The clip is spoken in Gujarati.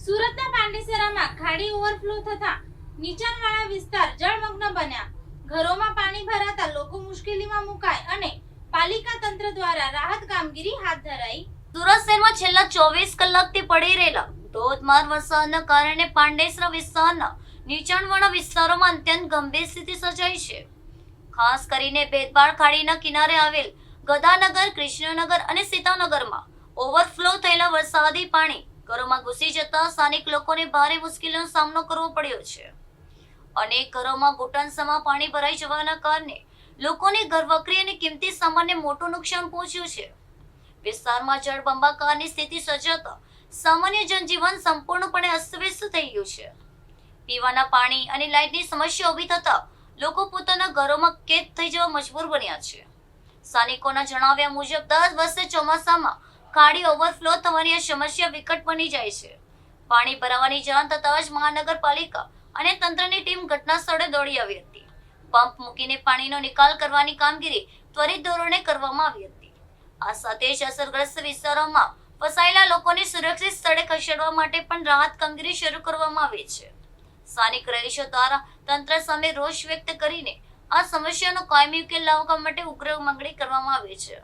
સુરતના પાંડેસરામાં ખાડી ઓવરફ્લો થતા નીચાણવાળા વિસ્તાર જળમગ્ન બન્યા. ઘરોમાં પાણી ભરાતા લોકો મુશ્કેલીમાં મુકાય અને પાલિકા તંત્ર દ્વારા રાહત કામગીરી હાથ ધરાઈ. સુરત શહેરમાં છેલ્લા 24 કલાકથી પડી રહેલા ધોધમાર વરસાદના કારણે પાંડેસરા વિસ્તારના નીચાણવાળા વિસ્તારોમાં અત્યંત ગંભીર સ્થિતિ સર્જાઈ છે. ખાસ કરીને બેદબાર ખાડીના કિનારે આવેલ ગદાનગર, કૃષ્ણનગર અને સીતાનગરમાં ઓવરફ્લો થયેલા વરસાદી પાણી ઘરોમાં ઘૂસી જતા સ્થાનિક લોકોને ભારે મુશ્કેલીનો સામનો કરવો પડ્યો છે. અનેક ઘરોમાં ઘૂંટણસમાં પાણી ભરાઈ જવાના કારણે લોકોની ઘરવકરી અને કિંમતી સામાનને મોટું નુકસાન પહોંચ્યું છે. વિસ્તારમાં જળબંબાકારની સ્થિતિ સર્જાતા સામાન્ય જનજીવન સંપૂર્ણપણે અસ્તવ્યસ્ત થઈ ગયું છે. પીવાના પાણી અને લાઇટની સમસ્યા ઊભી થતા લોકો પોતાના ઘરોમાં કેદ થઈ જવા મજબૂર બન્યા છે. સ્થાનિકોના જણાવ્યા મુજબ 10 વર્ષે ચોમાસામાં ખાડી ઓવરફ્લો થવાની આ સમસ્યા વિકટ બની જાય છે. પાણી ભરાવાની જાણ થતાં જ મહાનગરપાલિકા અને તંત્રની ટીમ ઘટના સ્થળે દોડી આવી હતી. પંપ મૂકીને પાણીનો નિકાલ કરવાની કામગીરી ત્વરિત ધોરણે કરવામાં આવી હતી. આ સાથે જ અસરગ્રસ્ત વિસ્તારોમાં ફસાયેલા લોકોને સુરક્ષિત સ્થળે ખસેડવા માટે પણ રાહત કામગીરી શરૂ કરવામાં આવી છે. સ્થાનિક રહીશો દ્વારા તંત્ર સામે રોષ વ્યક્ત કરીને આ સમસ્યાનો કાયમી ઉકેલ લાવવા માટે ઉગ્ર માંગણી કરવામાં આવી છે.